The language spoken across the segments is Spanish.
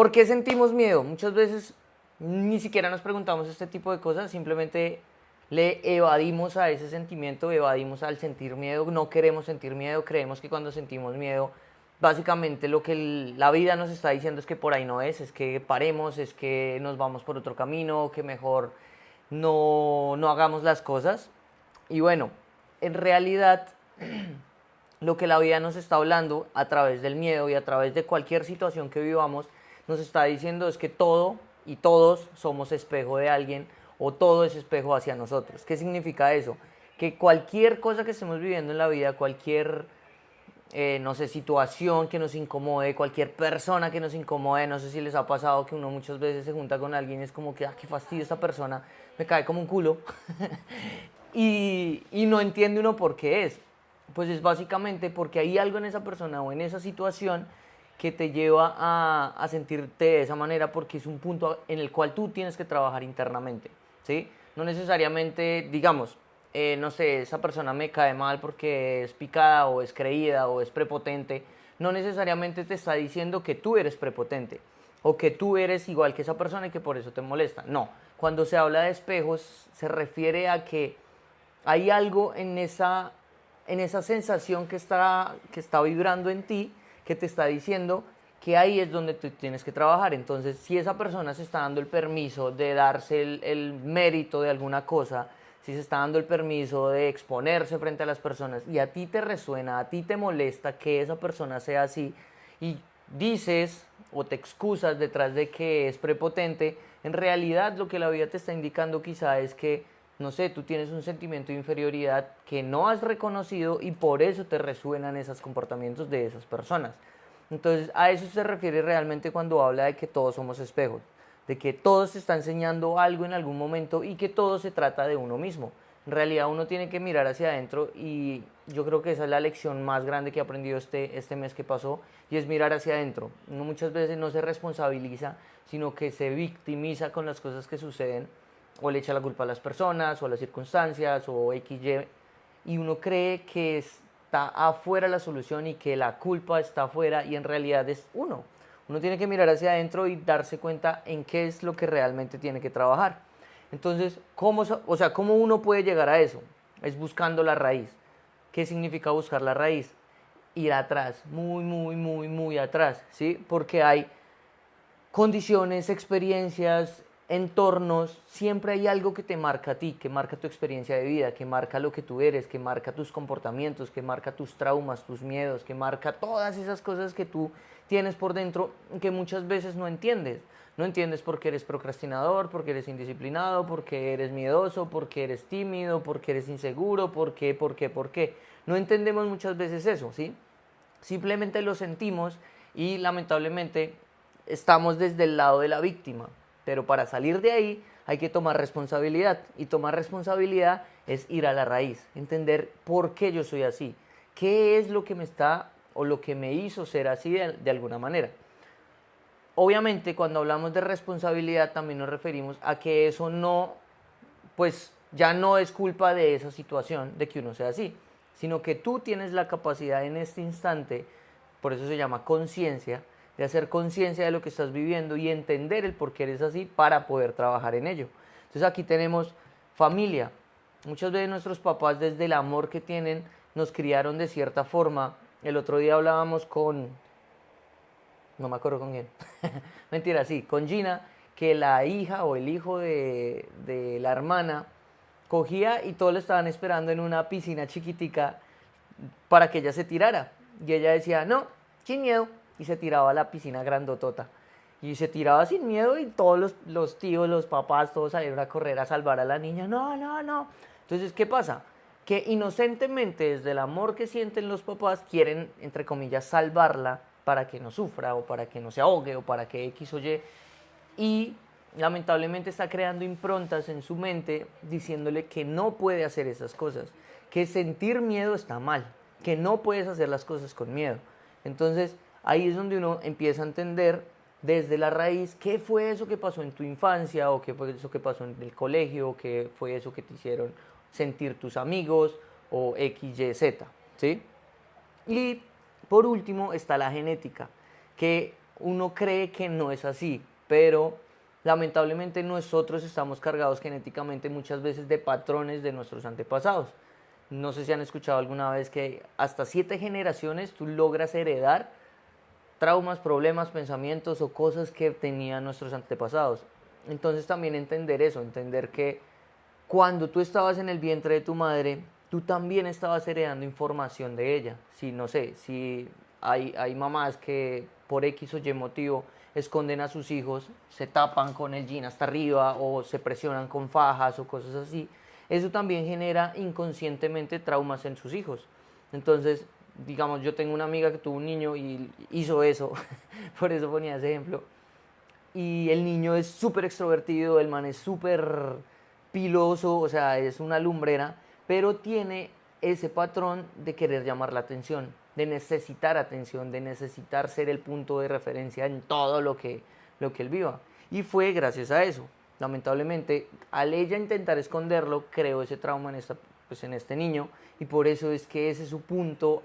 ¿Por qué sentimos miedo? Muchas veces ni siquiera nos preguntamos este tipo de cosas, simplemente le evadimos a ese sentimiento, evadimos al sentir miedo, no queremos sentir miedo, creemos que cuando sentimos miedo, básicamente lo que la vida nos está diciendo es que por ahí no es que paremos, es que nos vamos por otro camino, que mejor no hagamos las cosas. Y bueno, en realidad lo que la vida nos está hablando a través del miedo y a través de cualquier situación que vivamos, nos está diciendo es que todo y todos somos espejo de alguien o todo es espejo hacia nosotros. ¿Qué significa eso? Que cualquier cosa que estemos viviendo en la vida, cualquier, no sé, situación que nos incomode, cualquier persona que nos incomode, no sé si les ha pasado que uno muchas veces se junta con alguien y es como que, ah, qué fastidio esta persona, me cae como un culo. Y no entiende uno por qué es. Pues es básicamente porque hay algo en esa persona o en esa situación que te lleva a sentirte de esa manera porque es un punto en el cual tú tienes que trabajar internamente, ¿sí? No necesariamente, digamos, no sé, esa persona me cae mal porque es picada o es creída o es prepotente, no necesariamente te está diciendo que tú eres prepotente o que tú eres igual que esa persona y que por eso te molesta. No, cuando se habla de espejos se refiere a que hay algo en esa sensación que está vibrando en ti, que te está diciendo que ahí es donde tú tienes que trabajar. Entonces, si esa persona se está dando el permiso de darse el mérito de alguna cosa, si se está dando el permiso de exponerse frente a las personas y a ti te resuena, a ti te molesta que esa persona sea así y dices o te excusas detrás de que es prepotente, en realidad lo que la vida te está indicando quizá es que, no sé, tú tienes un sentimiento de inferioridad que no has reconocido y por eso te resuenan esos comportamientos de esas personas. Entonces, a eso se refiere realmente cuando habla de que todos somos espejos, de que todo se está enseñando algo en algún momento y que todo se trata de uno mismo. En realidad uno tiene que mirar hacia adentro y yo creo que esa es la lección más grande que he aprendido este mes que pasó y es mirar hacia adentro. Uno muchas veces no se responsabiliza, sino que se victimiza con las cosas que suceden o le echa la culpa a las personas o a las circunstancias o XY y uno cree que está afuera la solución y que la culpa está afuera y en realidad es uno. Uno tiene que mirar hacia adentro y darse cuenta en qué es lo que realmente tiene que trabajar. Entonces, ¿cómo uno puede llegar a eso? Es buscando la raíz. ¿Qué significa buscar la raíz? Ir atrás, muy, muy, muy, muy atrás, ¿sí? Porque hay condiciones, experiencias, entornos, siempre hay algo que te marca a ti, que marca tu experiencia de vida, que marca lo que tú eres, que marca tus comportamientos, que marca tus traumas, tus miedos, que marca todas esas cosas que tú tienes por dentro que muchas veces no entiendes. No entiendes por qué eres procrastinador, porque eres indisciplinado, porque eres miedoso, porque eres tímido, porque eres inseguro, por qué. No entendemos muchas veces eso, ¿sí? Simplemente lo sentimos y lamentablemente estamos desde el lado de la víctima. Pero para salir de ahí hay que tomar responsabilidad y tomar responsabilidad es ir a la raíz, entender por qué yo soy así, qué es lo que me está o lo que me hizo ser así de alguna manera. Obviamente cuando hablamos de responsabilidad también nos referimos a que eso no, pues ya no es culpa de esa situación, de que uno sea así, sino que tú tienes la capacidad en este instante, por eso se llama conciencia, de hacer conciencia de lo que estás viviendo y entender el por qué eres así para poder trabajar en ello. Entonces aquí tenemos familia. Muchas veces nuestros papás desde el amor que tienen nos criaron de cierta forma. El otro día hablábamos con, no me acuerdo con quién, mentira, sí, con Gina, que la hija o el hijo de la hermana cogía y todos lo estaban esperando en una piscina chiquitica para que ella se tirara. Y ella decía, no, sin miedo. Y se tiraba a la piscina grandotota. Y se tiraba sin miedo y todos los tíos, los papás, todos salieron a correr a salvar a la niña. No, no, no. Entonces, ¿qué pasa? Que inocentemente, desde el amor que sienten los papás, quieren, entre comillas, salvarla para que no sufra o para que no se ahogue o para que X o Y. Y lamentablemente está creando improntas en su mente diciéndole que no puede hacer esas cosas, que sentir miedo está mal, que no puedes hacer las cosas con miedo. Entonces ahí es donde uno empieza a entender desde la raíz qué fue eso que pasó en tu infancia o qué fue eso que pasó en el colegio o qué fue eso que te hicieron sentir tus amigos o X, Y, Z, ¿sí? Y por último está la genética, que uno cree que no es así, pero lamentablemente nosotros estamos cargados genéticamente muchas veces de patrones de nuestros antepasados. No sé si han escuchado alguna vez que hasta 7 generaciones tú logras heredar traumas, problemas, pensamientos o cosas que tenían nuestros antepasados. Entonces también entender eso, entender que cuando tú estabas en el vientre de tu madre, tú también estabas heredando información de ella. Si, no sé, si hay mamás que por X o Y motivo esconden a sus hijos, se tapan con el jean hasta arriba o se presionan con fajas o cosas así, eso también genera inconscientemente traumas en sus hijos. Entonces, digamos, yo tengo una amiga que tuvo un niño y hizo eso, por eso ponía ese ejemplo, y el niño es súper extrovertido, el man es súper piloso, o sea, es una lumbrera, pero tiene ese patrón de querer llamar la atención, de necesitar ser el punto de referencia en todo lo que él viva. Y fue gracias a eso. Lamentablemente, al ella intentar esconderlo, creó ese trauma pues en este niño, y por eso es que ese es su punto,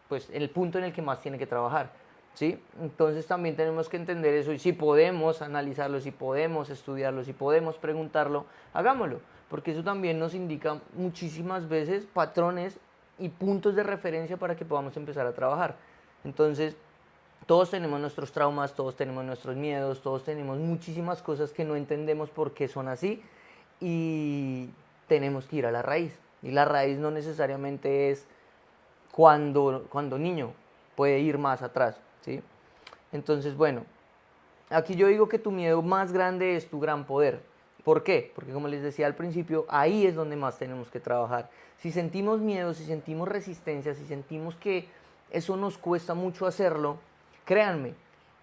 pues el punto en el que más tiene que trabajar. ¿Sí? Entonces también tenemos que entender eso, y si podemos analizarlo, si podemos estudiarlo, si podemos preguntarlo, hagámoslo, porque eso también nos indica muchísimas veces patrones y puntos de referencia para que podamos empezar a trabajar. Entonces, todos tenemos nuestros traumas, todos tenemos nuestros miedos, todos tenemos muchísimas cosas que no entendemos por qué son así, y tenemos que ir a la raíz. Y la raíz no necesariamente es cuando niño, puede ir más atrás, ¿sí? Entonces, bueno, aquí yo digo que tu miedo más grande es tu gran poder. ¿Por qué? Porque como les decía al principio, ahí es donde más tenemos que trabajar. Si sentimos miedo, si sentimos resistencia, si sentimos que eso nos cuesta mucho hacerlo, créanme,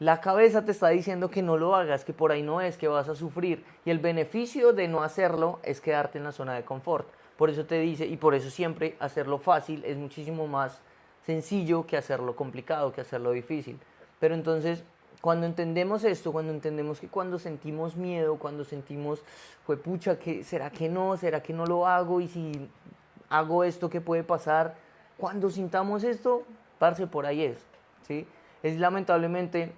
la cabeza te está diciendo que no lo hagas, que por ahí no es, que vas a sufrir. Y el beneficio de no hacerlo es quedarte en la zona de confort. Por eso te dice, y por eso siempre hacerlo fácil es muchísimo más sencillo que hacerlo complicado, que hacerlo difícil. Pero entonces, cuando entendemos esto, cuando entendemos que cuando sentimos miedo, cuando sentimos, pucha, ¿será que no? ¿Será que no lo hago? Y si hago esto, ¿qué puede pasar? Cuando sintamos esto, parce, por ahí es, ¿sí? Es lamentablemente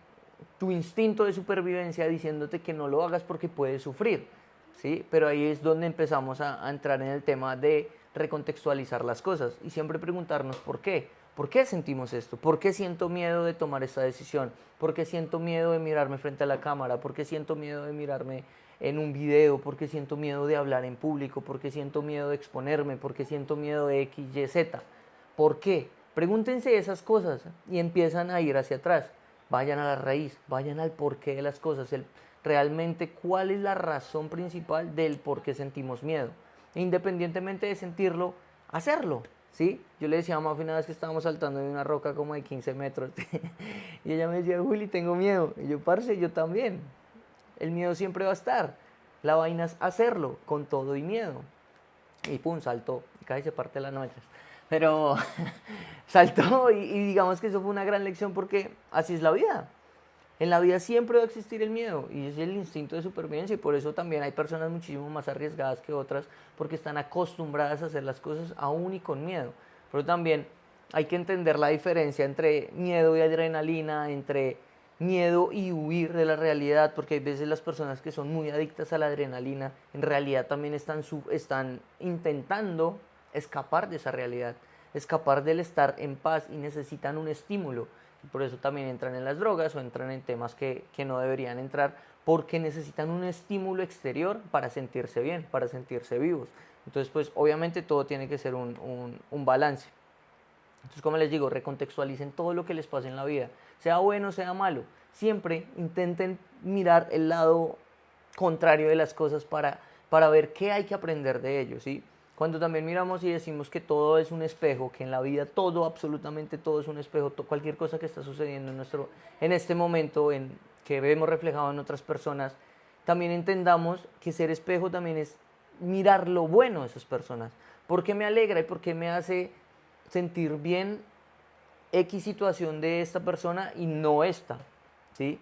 tu instinto de supervivencia diciéndote que no lo hagas porque puedes sufrir, ¿sí? Pero ahí es donde empezamos a entrar en el tema de recontextualizar las cosas y siempre preguntarnos por qué. ¿Por qué sentimos esto? ¿Por qué siento miedo de tomar esta decisión? ¿Por qué siento miedo de mirarme frente a la cámara? ¿Por qué siento miedo de mirarme en un video? ¿Por qué siento miedo de hablar en público? ¿Por qué siento miedo de exponerme? ¿Por qué siento miedo de X, Y, Z? ¿Por qué? Pregúntense esas cosas y empiezan a ir hacia atrás. Vayan a la raíz, vayan al porqué de las cosas, realmente cuál es la razón principal del por qué sentimos miedo. E independientemente de sentirlo, hacerlo. ¿Sí? Yo le decía a Mafi una vez que estábamos saltando de una roca como de 15 metros y ella me decía, Juli, tengo miedo. Y yo, parce, yo también. El miedo siempre va a estar. La vaina es hacerlo con todo y miedo. Y pum, saltó. Casi se parte las noches. Pero saltó y digamos que eso fue una gran lección porque así es la vida. En la vida siempre va a existir el miedo y es el instinto de supervivencia, y por eso también hay personas muchísimo más arriesgadas que otras porque están acostumbradas a hacer las cosas aún y con miedo. Pero también hay que entender la diferencia entre miedo y adrenalina, entre miedo y huir de la realidad, porque hay veces las personas que son muy adictas a la adrenalina en realidad también están intentando escapar de esa realidad, escapar del estar en paz, y necesitan un estímulo. Y por eso también entran en las drogas o entran en temas que no deberían entrar, porque necesitan un estímulo exterior para sentirse bien, para sentirse vivos. Entonces, pues obviamente todo tiene que ser un balance. Entonces, como les digo, recontextualicen todo lo que les pase en la vida, sea bueno, sea malo. Siempre intenten mirar el lado contrario de las cosas para ver qué hay que aprender de ellos, ¿sí? Cuando también miramos y decimos que todo es un espejo, que en la vida todo, absolutamente todo es un espejo, cualquier cosa que está sucediendo en este momento, que vemos reflejado en otras personas, también entendamos que ser espejo también es mirar lo bueno de esas personas. ¿Por qué me alegra y por qué me hace sentir bien X situación de esta persona y no esta? ¿Sí?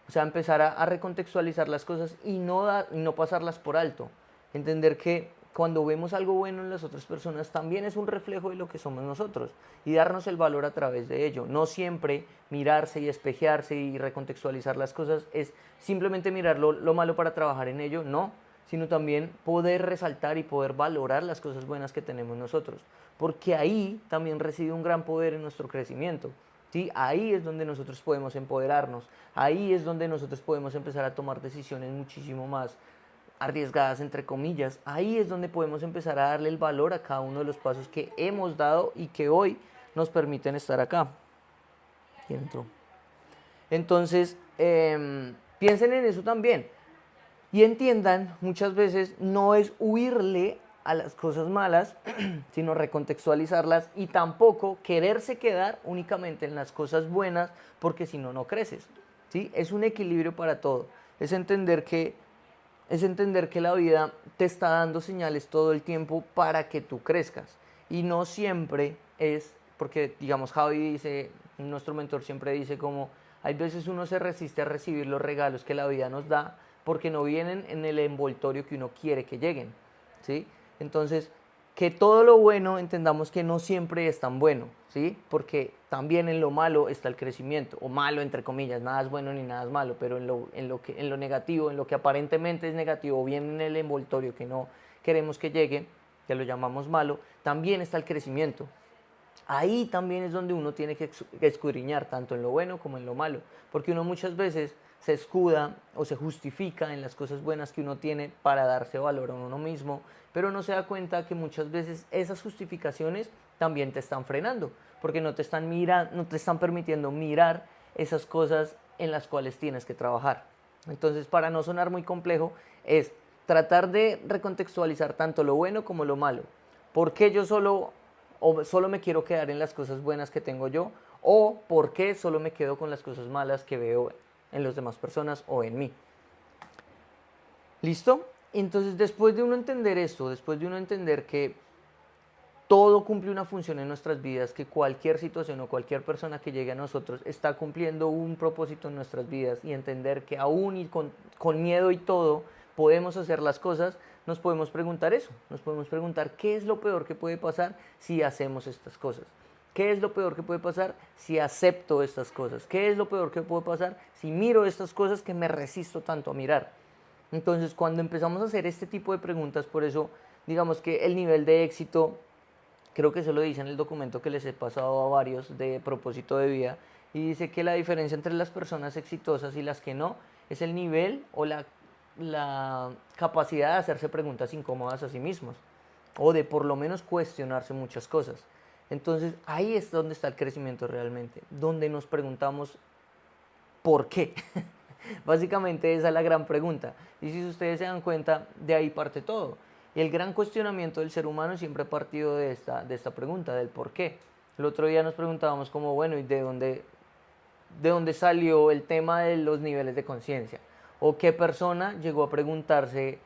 O sea, empezar a recontextualizar las cosas y no pasarlas por alto. Entender que cuando vemos algo bueno en las otras personas, también es un reflejo de lo que somos nosotros y darnos el valor a través de ello. No siempre mirarse y espejearse y recontextualizar las cosas es simplemente mirar lo malo para trabajar en ello, no, sino también poder resaltar y poder valorar las cosas buenas que tenemos nosotros, porque ahí también reside un gran poder en nuestro crecimiento. ¿Sí? Ahí es donde nosotros podemos empoderarnos, ahí es donde nosotros podemos empezar a tomar decisiones muchísimo más arriesgadas, entre comillas. Ahí es donde podemos empezar a darle el valor a cada uno de los pasos que hemos dado y que hoy nos permiten estar acá. ¿Quién entró? Entonces, piensen en eso también y entiendan, muchas veces no es huirle a las cosas malas, sino recontextualizarlas y tampoco quererse quedar únicamente en las cosas buenas, porque si no, no creces. ¿Sí? Es un equilibrio para todo. Es entender que la vida te está dando señales todo el tiempo para que tú crezcas. Y no siempre es, porque digamos Javi dice, nuestro mentor siempre dice como, hay veces uno se resiste a recibir los regalos que la vida nos da porque no vienen en el envoltorio que uno quiere que lleguen. ¿Sí? Entonces, que todo lo bueno entendamos que no siempre es tan bueno, ¿sí? Porque también en lo malo está el crecimiento, o malo entre comillas, nada es bueno ni nada es malo, pero en lo negativo, en lo que aparentemente es negativo, o bien en el envoltorio que no queremos que llegue, que lo llamamos malo, también está el crecimiento. Ahí también es donde uno tiene que escudriñar, tanto en lo bueno como en lo malo, porque uno muchas veces se escuda o se justifica en las cosas buenas que uno tiene para darse valor a uno mismo, pero no se da cuenta que muchas veces esas justificaciones también te están frenando, porque no te están permitiendo mirar esas cosas en las cuales tienes que trabajar. Entonces, para no sonar muy complejo, es tratar de recontextualizar tanto lo bueno como lo malo. ¿Por qué yo solo me quiero quedar en las cosas buenas que tengo yo? ¿O por qué solo me quedo con las cosas malas que veo en las demás personas o en mí? ¿Listo? Entonces, después de uno entender esto, después de uno entender que todo cumple una función en nuestras vidas, que cualquier situación o cualquier persona que llegue a nosotros está cumpliendo un propósito en nuestras vidas, y entender que aún y con miedo y todo podemos hacer las cosas, nos podemos preguntar eso, nos podemos preguntar qué es lo peor que puede pasar si hacemos estas cosas. ¿Qué es lo peor que puede pasar si acepto estas cosas? ¿Qué es lo peor que puede pasar si miro estas cosas que me resisto tanto a mirar? Entonces, cuando empezamos a hacer este tipo de preguntas, por eso digamos que el nivel de éxito, creo que eso lo dice en el documento que les he pasado a varios de propósito de vida, y dice que la diferencia entre las personas exitosas y las que no es el nivel o la capacidad de hacerse preguntas incómodas a sí mismos, o de por lo menos cuestionarse muchas cosas. Entonces ahí es donde está el crecimiento realmente, donde nos preguntamos ¿por qué? Básicamente esa es la gran pregunta. Y si ustedes se dan cuenta, de ahí parte todo. Y el gran cuestionamiento del ser humano siempre ha partido de esta pregunta, del por qué. El otro día nos preguntábamos como, bueno, ¿y de dónde salió el tema de los niveles de conciencia? ¿O qué persona llegó a preguntarse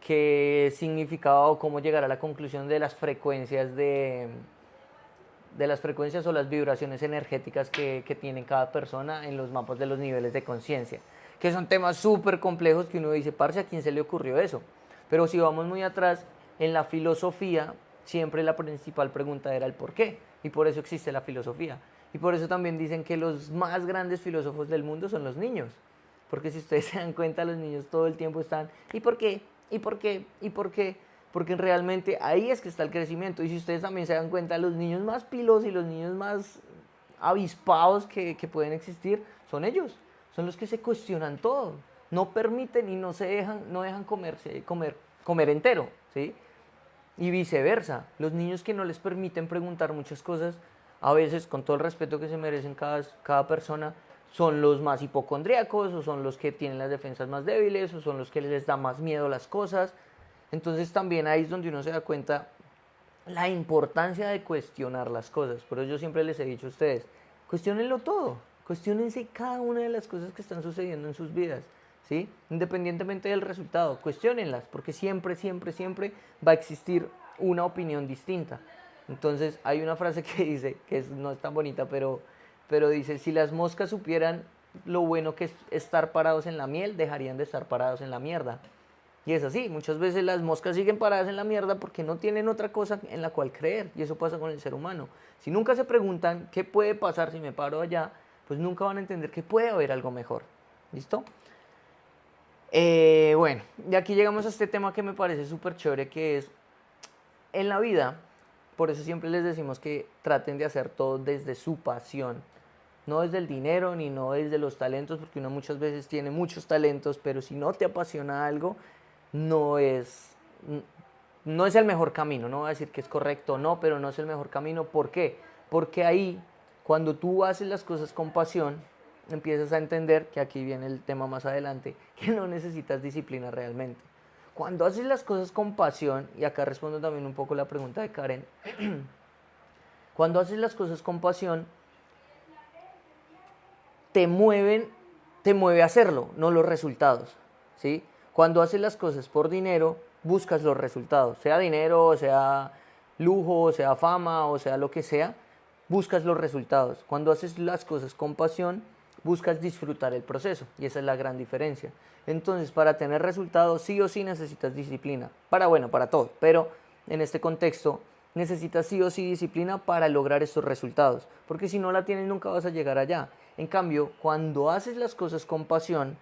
qué significaba o cómo llegar a la conclusión de las frecuencias de las frecuencias o las vibraciones energéticas que tiene cada persona en los mapas de los niveles de conciencia? Que son temas súper complejos que uno dice, parce, ¿a quién se le ocurrió eso? Pero si vamos muy atrás, en la filosofía siempre la principal pregunta era el por qué, y por eso existe la filosofía. Y por eso también dicen que los más grandes filósofos del mundo son los niños, porque si ustedes se dan cuenta, los niños todo el tiempo están, ¿y por qué? ¿Y por qué? ¿Y por qué? Porque realmente ahí es que está el crecimiento. Y si ustedes también se dan cuenta, los niños más pilos y los niños más avispados que pueden existir son ellos, son los que se cuestionan todo, no permiten y no dejan comer entero, ¿sí? Y viceversa, los niños que no les permiten preguntar muchas cosas, a veces, con todo el respeto que se merecen cada persona, son los más hipocondríacos, o son los que tienen las defensas más débiles, o son los que les da más miedo las cosas. Entonces también ahí es donde uno se da cuenta la importancia de cuestionar las cosas. Por eso yo siempre les he dicho a ustedes, cuestionenlo todo, cuestionense cada una de las cosas que están sucediendo en sus vidas, ¿sí? Independientemente del resultado, cuestionenlas, porque siempre, siempre, siempre va a existir una opinión distinta. Entonces hay una frase que dice, no es tan bonita, pero dice, si las moscas supieran lo bueno que es estar parados en la miel, dejarían de estar parados en la mierda. Y es así, muchas veces las moscas siguen paradas en la mierda porque no tienen otra cosa en la cual creer. Y eso pasa con el ser humano. Si nunca se preguntan qué puede pasar si me paro allá, pues nunca van a entender que puede haber algo mejor. ¿Listo? Bueno, y aquí llegamos a este tema que me parece súper chévere, que es en la vida. Por eso siempre les decimos que traten de hacer todo desde su pasión. No desde el dinero ni no desde los talentos, porque uno muchas veces tiene muchos talentos, pero si no te apasiona algo, no es, no es el mejor camino. No voy a decir que es correcto o no, pero no es el mejor camino. ¿Por qué? Porque ahí, cuando tú haces las cosas con pasión, empiezas a entender, que aquí viene el tema más adelante, que no necesitas disciplina realmente. Cuando haces las cosas con pasión, y acá respondo también un poco la pregunta de Karen, cuando haces las cosas con pasión, te mueven, te mueve a hacerlo, no los resultados, ¿sí? Cuando haces las cosas por dinero, buscas los resultados, sea dinero, sea lujo, sea fama, o sea lo que sea, buscas los resultados. Cuando haces las cosas con pasión, buscas disfrutar el proceso, y esa es la gran diferencia. Entonces, para tener resultados, sí o sí necesitas disciplina, para todo, pero en este contexto necesitas sí o sí disciplina para lograr estos resultados, porque si no la tienes nunca vas a llegar allá. En cambio, cuando haces las cosas con pasión,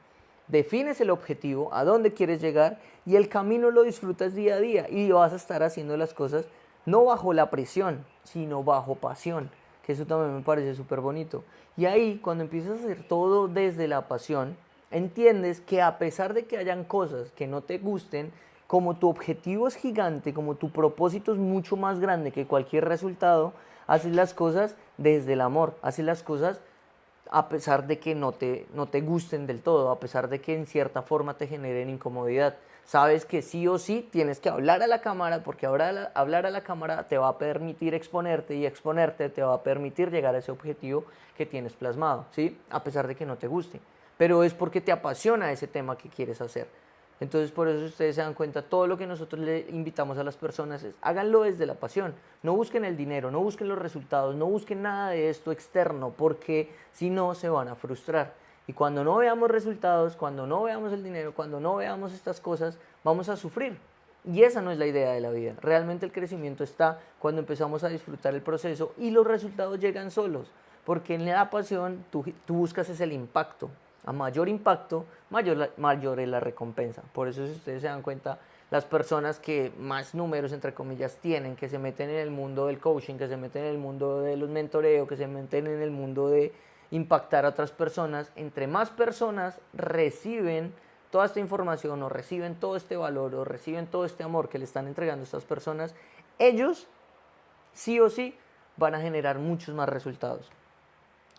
defines el objetivo, a dónde quieres llegar y el camino lo disfrutas día a día y vas a estar haciendo las cosas no bajo la presión, sino bajo pasión, que eso también me parece súper bonito. Y ahí, cuando empiezas a hacer todo desde la pasión, entiendes que a pesar de que hayan cosas que no te gusten, como tu objetivo es gigante, como tu propósito es mucho más grande que cualquier resultado, haces las cosas desde el amor, haces las cosas a pesar de que no te gusten del todo, a pesar de que en cierta forma te generen incomodidad. Sabes que sí o sí tienes que hablar a la cámara, porque ahora hablar a la cámara te va a permitir exponerte, y exponerte te va a permitir llegar a ese objetivo que tienes plasmado, ¿sí? A pesar de que no te guste. Pero es porque te apasiona ese tema que quieres hacer. Entonces, por eso ustedes se dan cuenta, todo lo que nosotros le invitamos a las personas es, háganlo desde la pasión. No busquen el dinero, no busquen los resultados, no busquen nada de esto externo, porque si no se van a frustrar. Y cuando no veamos resultados, cuando no veamos el dinero, cuando no veamos estas cosas, vamos a sufrir. Y esa no es la idea de la vida. Realmente el crecimiento está cuando empezamos a disfrutar el proceso y los resultados llegan solos. Porque en la pasión tú buscas es el impacto. A mayor impacto, mayor es la recompensa. Por eso, si ustedes se dan cuenta, las personas que más números, entre comillas, tienen, que se meten en el mundo del coaching, que se meten en el mundo de los mentoreos, que se meten en el mundo de impactar a otras personas, entre más personas reciben toda esta información o reciben todo este valor o reciben todo este amor que le están entregando a estas personas, ellos sí o sí van a generar muchos más resultados.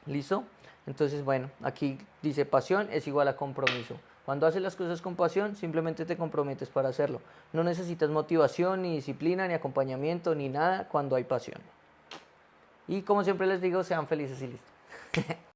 ¿Listo? Entonces, bueno, aquí dice pasión es igual a compromiso. Cuando haces las cosas con pasión, simplemente te comprometes para hacerlo. No necesitas motivación, ni disciplina, ni acompañamiento, ni nada cuando hay pasión. Y como siempre les digo, sean felices y listo.